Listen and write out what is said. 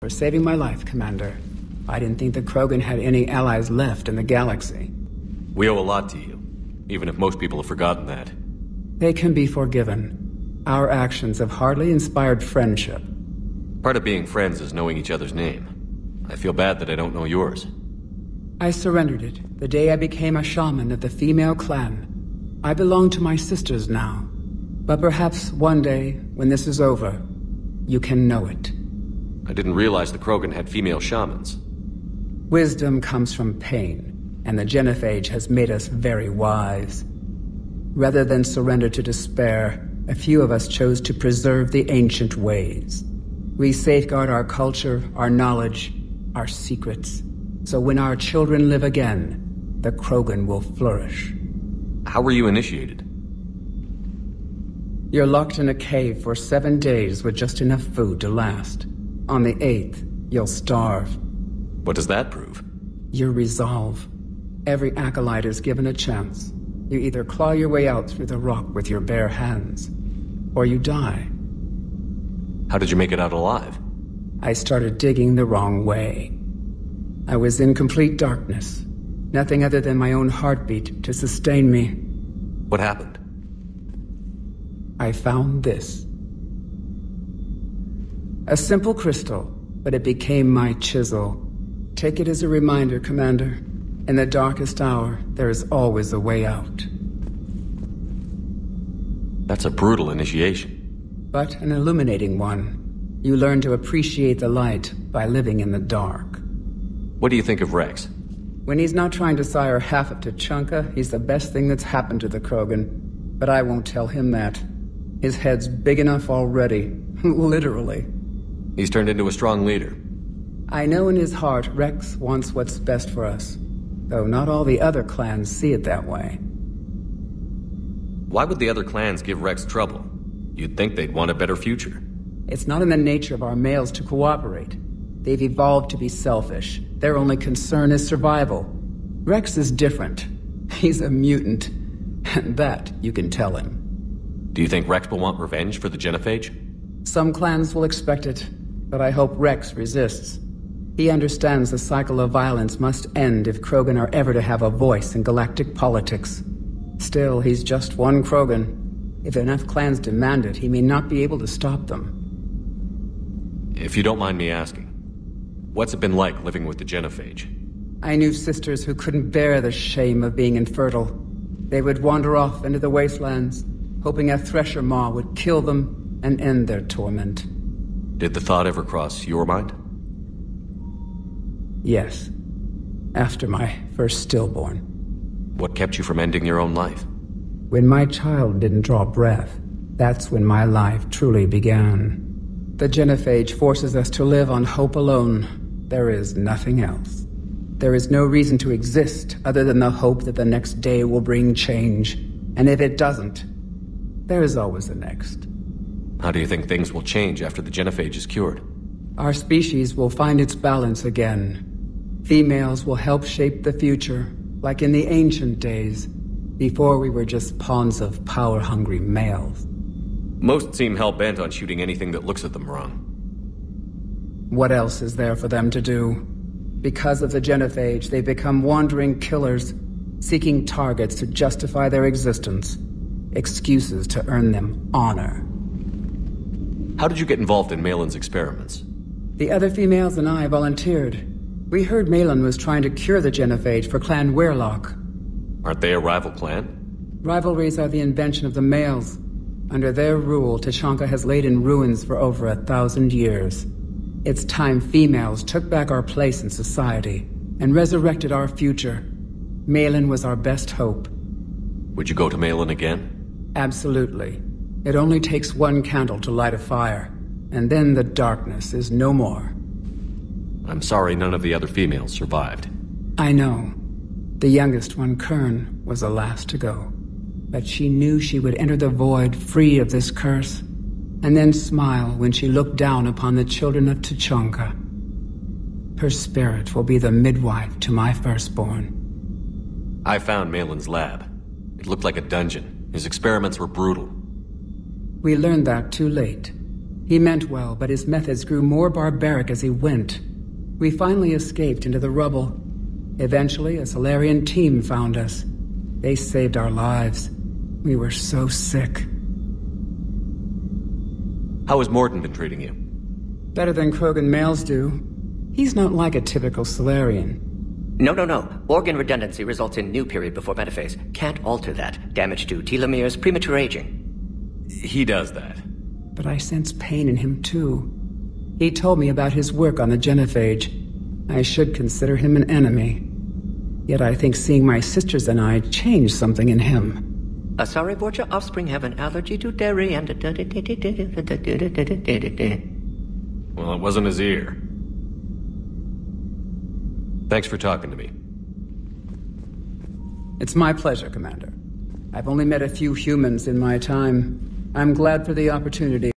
for saving my life, Commander. I didn't think the Krogan had any allies left in the galaxy. We owe a lot to you, even if most people have forgotten that. They can be forgiven. Our actions have hardly inspired friendship. Part of being friends is knowing each other's name. I feel bad that I don't know yours. I surrendered it the day I became a shaman of the female clan. I belong to my sisters now. But perhaps one day, when this is over, you can know it. I didn't realize the Krogan had female shamans. Wisdom comes from pain, and the genophage has made us very wise. Rather than surrender to despair, a few of us chose to preserve the ancient ways. We safeguard our culture, our knowledge, our secrets. So when our children live again, the Krogan will flourish. How were you initiated? You're locked in a cave for 7 days with just enough food to last. On the 8th, you'll starve. What does that prove? Your resolve. Every acolyte is given a chance. You either claw your way out through the rock with your bare hands, or you die. How did you make it out alive? I started digging the wrong way. I was in complete darkness. Nothing other than my own heartbeat to sustain me. What happened? I found this. A simple crystal, but it became my chisel. Take it as a reminder, Commander. In the darkest hour, there is always a way out. That's a brutal initiation. But an illuminating one. You learn to appreciate the light by living in the dark. What do you think of Rex? When he's not trying to sire half of Tuchanka, he's the best thing that's happened to the Krogan. But I won't tell him that. His head's big enough already. Literally. He's turned into a strong leader. I know in his heart Rex wants what's best for us. Though not all the other clans see it that way. Why would the other clans give Rex trouble? You'd think they'd want a better future. It's not in the nature of our males to cooperate. They've evolved to be selfish. Their only concern is survival. Rex is different. He's a mutant. And that you can tell him. Do you think Rex will want revenge for the genophage? Some clans will expect it, but I hope Rex resists. He understands the cycle of violence must end if Krogan are ever to have a voice in galactic politics. Still, he's just one Krogan. If enough clans demand it, he may not be able to stop them. If you don't mind me asking, what's it been like living with the genophage? I knew sisters who couldn't bear the shame of being infertile. They would wander off into the wastelands, hoping a thresher maw would kill them and end their torment. Did the thought ever cross your mind? Yes. After my first stillborn. What kept you from ending your own life? When my child didn't draw breath, that's when my life truly began. The genophage forces us to live on hope alone. There is nothing else. There is no reason to exist other than the hope that the next day will bring change. And if it doesn't, there is always the next. How do you think things will change after the genophage is cured? Our species will find its balance again. Females will help shape the future, like in the ancient days, before we were just pawns of power-hungry males. Most seem hell-bent on shooting anything that looks at them wrong. What else is there for them to do? Because of the genophage, they become wandering killers, seeking targets to justify their existence, excuses to earn them honor. How did you get involved in Malin's experiments? The other females and I volunteered. We heard Malin was trying to cure the genophage for Clan Weirlock. Aren't they a rival clan? Rivalries are the invention of the males. Under their rule, Tuchanka has laid in ruins for over 1,000 years. It's time females took back our place in society and resurrected our future. Malin was our best hope. Would you go to Malin again? Absolutely. It only takes one candle to light a fire, and then the darkness is no more. I'm sorry none of the other females survived. I know. The youngest one, Kern, was the last to go. But she knew she would enter the void free of this curse, and then smile when she looked down upon the children of Tuchanka. Her spirit will be the midwife to my firstborn. I found Malin's lab. It looked like a dungeon. His experiments were brutal. We learned that too late. He meant well, but his methods grew more barbaric as he went. We finally escaped into the rubble. Eventually, a Solarian team found us. They saved our lives. We were so sick. How has Mordin been treating you? Better than Krogan males do. He's not like a typical Solarian. No. Organ redundancy results in new period before metaphase. Can't alter that. Damage to telomeres, premature aging. He does that. But I sense pain in him too. He told me about his work on the genophage. I should consider him an enemy. Yet I think seeing my sisters and I changed something in him. Sorry, Borgia, offspring have an allergy to dairy and... Well, it wasn't his ear. Thanks for talking to me. It's my pleasure, Commander. I've only met a few humans in my time. I'm glad for the opportunity.